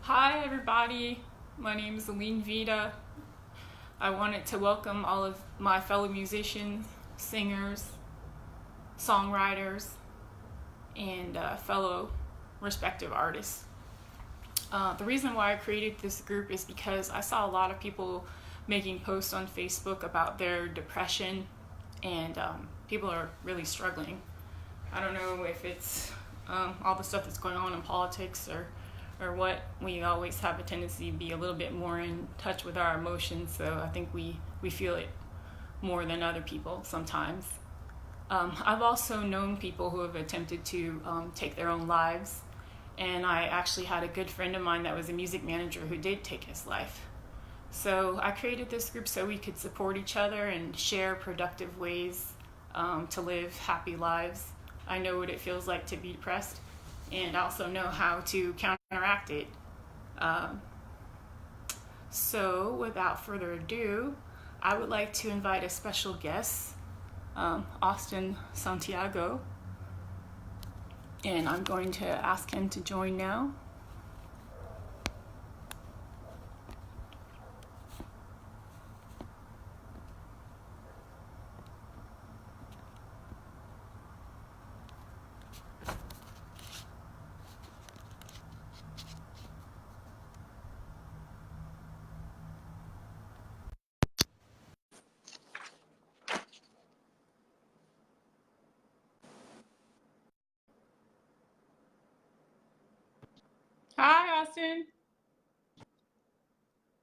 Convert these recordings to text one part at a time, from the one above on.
Hi, everybody. My name is Aline Vita. I wanted to welcome all of my fellow musicians, singers, songwriters, and fellow respective artists. The reason why I created this group is because I saw a lot of people making posts on Facebook about their depression, and people are really struggling. I don't know if it's all the stuff that's going on in politics or what. We always have a tendency to be a little bit more in touch with our emotions, so I think we feel it more than other people sometimes. I've also known people who have attempted to take their own lives, and I actually had a good friend of mine that was a music manager who did take his life. So I created this group so we could support each other and share productive ways to live happy lives. I know what it feels like to be depressed, and I also know how to counteract it. Um, so, without further ado, I would like to invite a special guest, Austin Santiago, and I'm going to ask him to join now. Hi, Austin.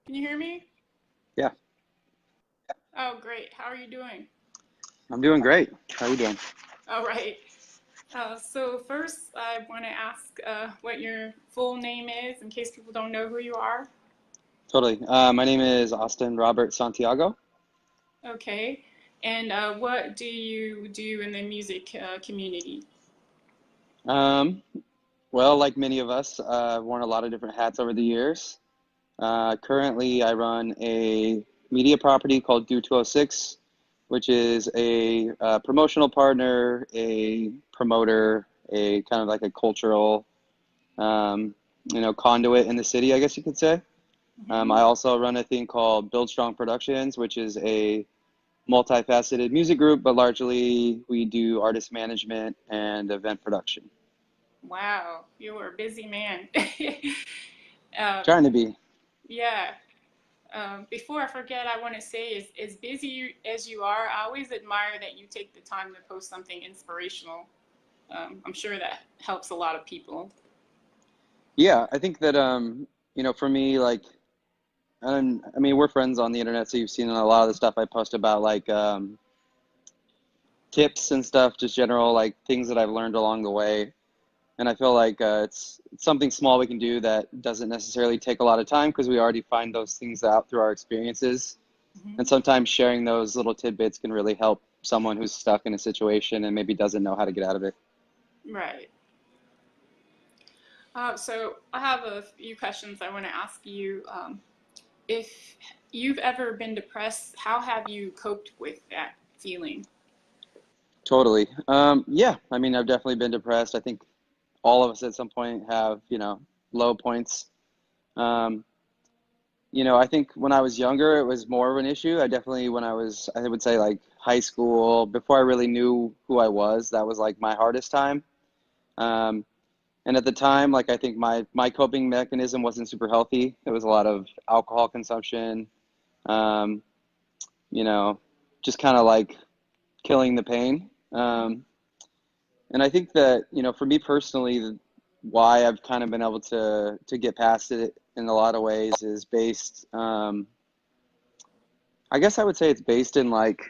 Can you hear me? Yeah, Oh, great. How are you doing? I'm doing great. How are you doing? All right. So first, I want to ask what your full name is, in case people don't know who you are. Totally. My name is Austin Robert Santiago. Okay. And what do you do in the music community? Um, well, like many of us, I've worn a lot of different hats over the years. Currently, I run a media property called Do206, which is a promotional partner, a promoter, a kind of like a cultural, um, conduit in the city, I guess you could say. Hmm. I also run a thing called BuildStrong Productions, which is a multifaceted music group, but largely we do artist management and event production. Wow, you're a busy man. um, Trying to be. yeah. Before I forget, I want to say, as busy as you are, I always admire that you take the time to post something inspirational. I'm sure that helps a lot of people. Yeah, I think that for me, like, I mean, we're friends on the internet, so you've seen a lot of the stuff I post about like tips and stuff, just general like things that I've learned along the way. And I feel like it's something small we can do that doesn't necessarily take a lot of time because we already find those things out through our experiences. Hmm. And sometimes sharing those little tidbits can really help someone who's stuck in a situation and maybe doesn't know how to get out of it. Right. So I have a few questions I want to ask you. If you've ever been depressed, how have you coped with that feeling? Totally. Yeah, I mean, I've definitely been depressed. I think all of us at some point have, low points. Um, I think when I was younger, it was more of an issue. When I would say like high school, before I really knew who I was, that was like my hardest time. Um, and at the time, like I think my coping mechanism wasn't super healthy. It was a lot of alcohol consumption, um, you know, just kind of like killing the pain. And I think that, for me personally, why I've kind of been able to get past it in a lot of ways is based, I guess I would say it's based in like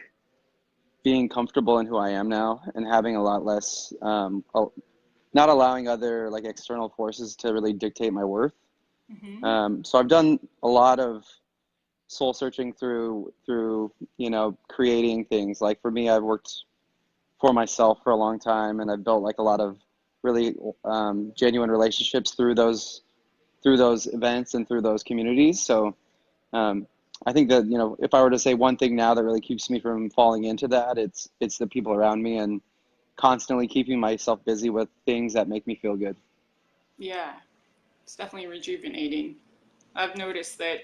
being comfortable in who I am now and having a lot less, not allowing other like external forces to really dictate my worth. Mm-hmm. So I've done a lot of soul searching through creating things. Like for me, I've worked for myself for a long time, and I've built like a lot of really genuine relationships through those events and through those communities. So um, I think that if I were to say one thing now that really keeps me from falling into that, it's the people around me and constantly keeping myself busy with things that make me feel good. Yeah. It's definitely rejuvenating. I've noticed that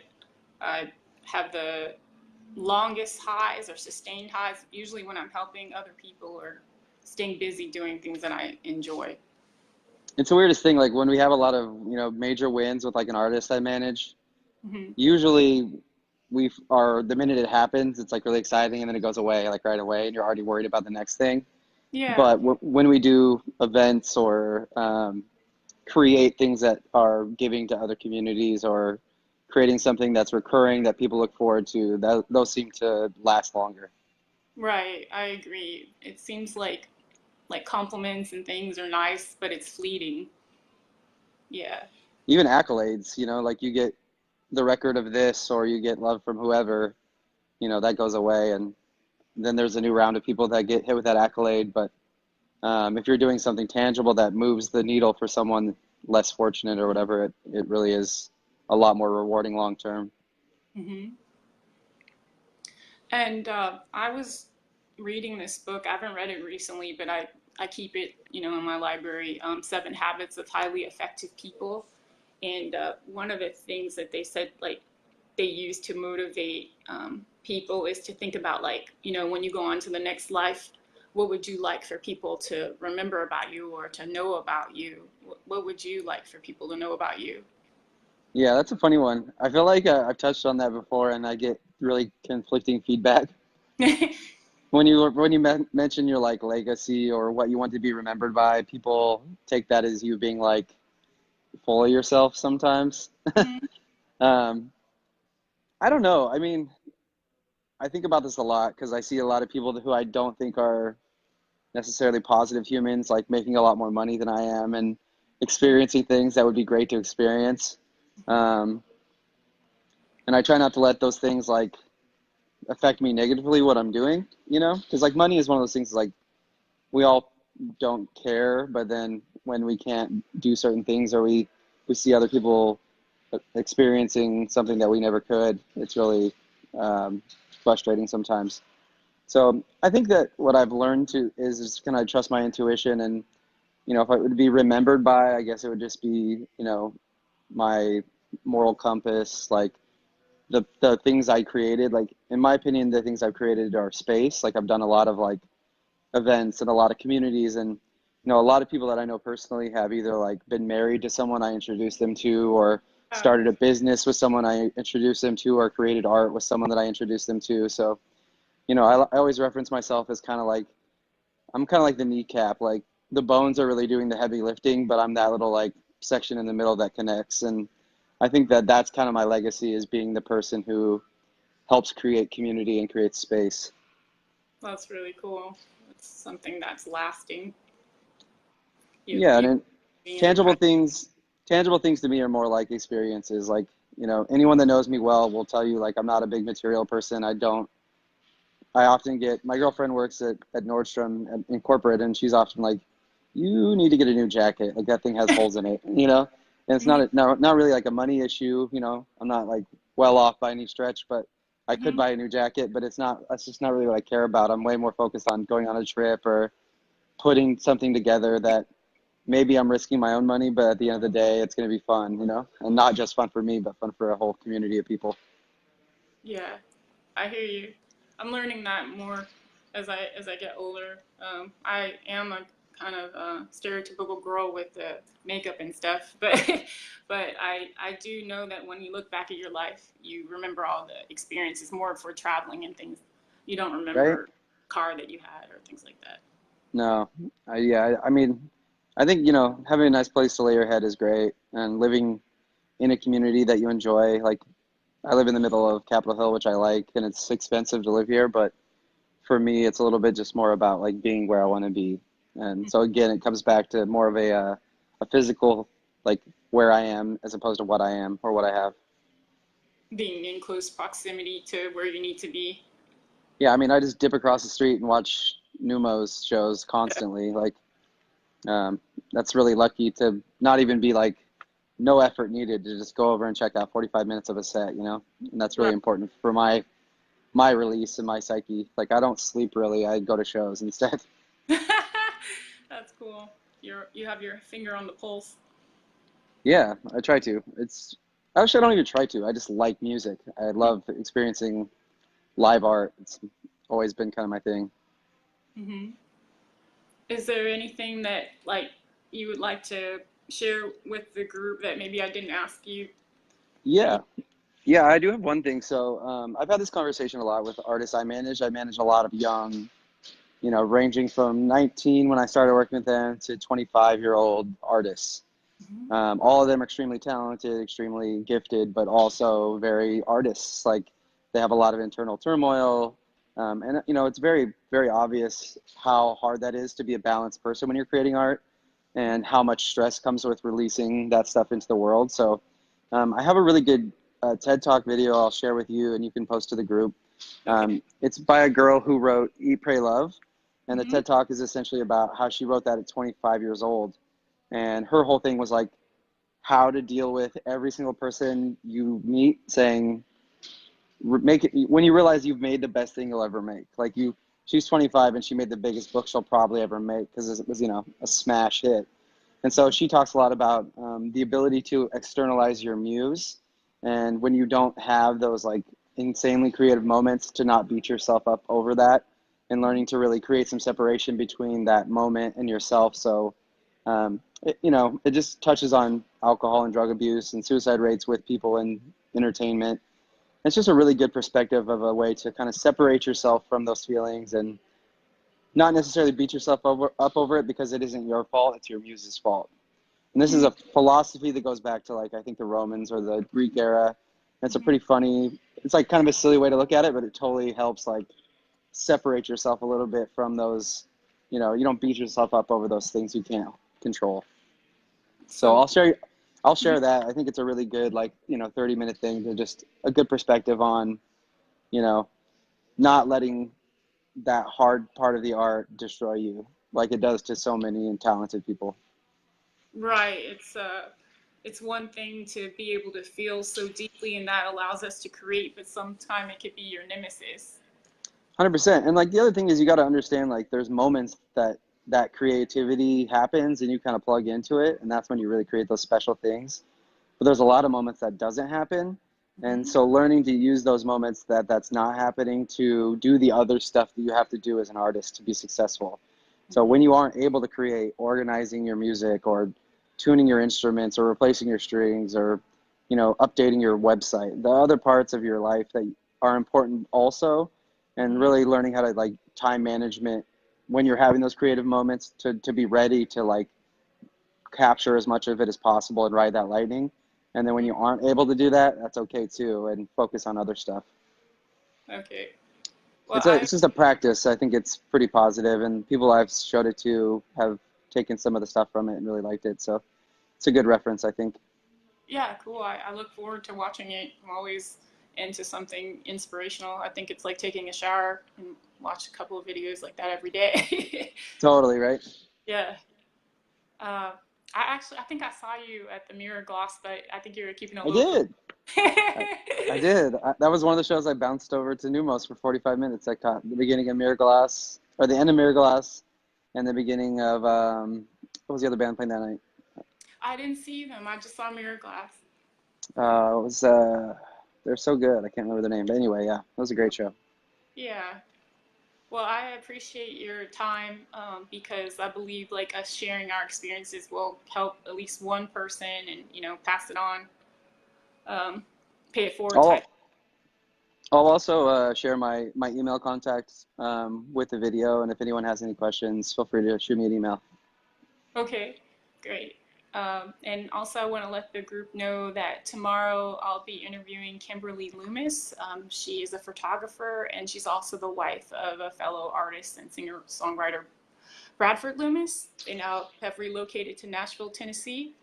I have the longest highs or sustained highs usually when I'm helping other people or staying busy doing things that I enjoy. It's the weirdest thing, like when we have a lot of, major wins with like an artist I manage, Hmm. usually the minute it happens, it's like really exciting and then it goes away like right away and you're already worried about the next thing. Yeah. But when we do events or create things that are giving to other communities or creating something that's recurring that people look forward to, those seem to last longer. Right, I agree. It seems like compliments and things are nice, but it's fleeting. Yeah. Even accolades, like you get the record of this or you get love from whoever, that goes away. And then there's a new round of people that get hit with that accolade. But if you're doing something tangible that moves the needle for someone less fortunate or whatever, it really is a lot more rewarding long term. Hmm. And I was reading this book. I haven't read it recently, but I keep it, in my library. 7 Habits of Highly Effective People. And one of the things that they said, like, they use to motivate people is to think about, like, when you go on to the next life, what would you like for people to remember about you or to know about you? What would you like for people to know about you? Yeah, that's a funny one. I feel like I've touched on that before, and I get really conflicting feedback when you mention your like legacy or what you want to be remembered by. People take that as you being like full of yourself sometimes. Mhm. um, I don't know. I mean, I think about this a lot because I see a lot of people who I don't think are necessarily positive humans, like making a lot more money than I am and experiencing things that would be great to experience. Um, and I try not to let those things like affect me negatively what I'm doing, because like money is one of those things like we all don't care, but then when we can't do certain things or we see other people experiencing something that we never could, it's really um, frustrating sometimes. So I think that what I've learned to is just kind of trust my intuition, and if I would be remembered by, I guess it would just be my moral compass, like the things I created. Like in my opinion, the things I've created are space. Like I've done a lot of like events and a lot of communities, and a lot of people that I know personally have either like been married to someone I introduced them to, or Uh, started a business with someone I introduced them to, or created art with someone that I introduced them to. So I always reference myself as kind of like I'm kind of like the kneecap. Like the bones are really doing the heavy lifting, but I'm that little like section in the middle that connects. And I think that that's kind of my legacy, is being the person who helps create community and create space. that's really cool. It's something that's lasting. Yeah, and You then being an tangible impact. things, tangible things to me are more like experiences. Like, anyone that knows me well will tell you like I'm not a big material person. I often get, my girlfriend works at Nordstrom in corporate, and she's often like, you need to get a new jacket. Like that thing has holes in it, And it's Hmm. not really like a money issue. I'm not like well off by any stretch, but I could Hmm. buy a new jacket, but that's just not really what I care about. I'm way more focused on going on a trip or putting something together that maybe I'm risking my own money, but at the end of the day, it's going to be fun, and not just fun for me, but fun for a whole community of people. Yeah, I hear you. I'm learning that more as I get older. I am a kind of stereotypical girl with the makeup and stuff, but but I do know that when you look back at your life, you remember all the experiences more for traveling and things. You don't Right? remember car that you had or things like that. No, yeah, I mean, I think, having a nice place to lay your head is great, and living in a community that you enjoy. Like, I live in the middle of Capitol Hill, which I like, and it's expensive to live here, but for me, it's a little bit just more about like being where I want to be. And so again, it comes back to more of a physical, like where I am as opposed to what I am or what I have. Being in close proximity to where you need to be. Yeah, I mean, I just dip across the street and watch Numos shows Yeah. constantly. Like, um, that's really lucky to not even be like no effort needed to just go over and check out 45 minutes of a set. And that's really Right. important for my release and my psyche. Like, I don't sleep really. I go to shows instead. That's cool. You have your finger on the pulse. Yeah, I try to. It's actually I don't even try to. I just like music. I love experiencing live art. It's always been kind of my thing. Hmm. Is there anything that like you would like to share with the group that maybe I didn't ask you? That you Yeah. Yeah, I do have one thing. So I've had this conversation a lot with artists I manage. I manage a lot of young, ranging from 19 when I started working with them to 25-year-old artists. Mhm. All of them are extremely talented, extremely gifted, but also very artists. Like they have a lot of internal turmoil. And, it's very, very obvious how hard that is to be a balanced person when you're creating art and how much stress comes with releasing that stuff into the world. So I have a really good TED Talk video I'll share with you and you can post to the group. Okay. It's by a girl who wrote Eat, Pray, Love. And the Hmm. TED Talk is essentially about how she wrote that at 25 years old. And her whole thing was like how to deal with every single person you meet saying, make it when you realize you've made the best thing you'll ever make. Like she's 25 and she made the biggest book she'll probably ever make because it was, a smash hit. And so she talks a lot about the ability to externalize your muse. And when you don't have those like insanely creative moments, to not beat yourself up over that and learning to really create some separation between that moment and yourself. So, it just touches on alcohol and drug abuse and suicide rates with people in entertainment. It's just a really good perspective of a way to kind of separate yourself from those feelings and not necessarily beat yourself up over it because it isn't your fault, it's your muse's fault. And this is a philosophy that goes back to like I think the Romans or the Greek era. It's a Hmm. pretty funny, it's like kind of a silly way to look at it, but it totally helps like separate yourself a little bit from those, you don't beat yourself up over those things you can't control. So So, I'll mhm. share that. I think it's a really good like, 30-minute thing to just a good perspective on, you know, not letting that hard part of the art destroy you like it does to so many and talented people. Right. It's one thing to be able to feel so deeply, and that allows us to create, but sometimes it could be your nemesis. 100%. And like the other thing is you got to understand like there's moments that creativity happens and you kind of plug into it and that's when you really create those special things. But there's a lot of moments that doesn't happen. And Hmm. so learning to use those moments that's not happening to do the other stuff that you have to do as an artist to be successful. So Hmm. when you aren't able to create, organizing your music or tuning your instruments or replacing your strings or, updating your website, the other parts of your life that are important also, and Hmm. really learning how to like time management when you're having those creative moments to be ready to like capture as much of it as possible and ride that lightning. And then when Hmm. you aren't able to do that, that's okay too, and focus on other stuff. Okay. Well, I It's just a practice. I think it's pretty positive, and people I've showed it to have taken some of the stuff from it and really liked it. So it's a good reference, I think. yeah, cool. I look forward to watching it. I'm always into something inspirational. I think it's like taking a shower and watch a couple of videos like that every day. Totally right. Yeah. Uh, I think I saw you at the Mirror Gloss, but I think you were keeping a I low profile. did. I did. That was one of the shows I bounced over to Numos for 45 minutes. I caught the beginning of Mirror Glass, or the end of Mirror Glass, and the beginning of what was the other band playing that night? I didn't see them. I just saw Mirror Glass. It was they're so good. I can't remember the name, but anyway, yeah, it was a great show. Yeah. Well, I appreciate your time because I believe like us sharing our experiences will help at least one person and pass it on, um, pay it forward type. I'll I'll also share my email contacts with the video, and if anyone has any questions, feel free to shoot me an email. Okay, great. And also, I want to let the group know that tomorrow I'll be interviewing Kimberly Loomis. She is a photographer and she's also the wife of a fellow artist and singer songwriter, Bradford Loomis. They now have relocated to Nashville, Tennessee.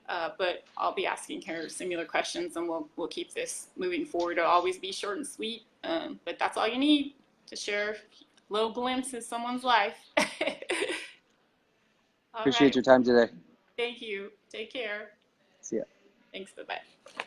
But I'll be asking her similar questions, and we'll keep this moving forward. It'll always be short and sweet, but that's all you need to share a little glimpse of someone's life. All Appreciate right. your time today. Thank you. Take care. See ya. Thanks. Bye bye.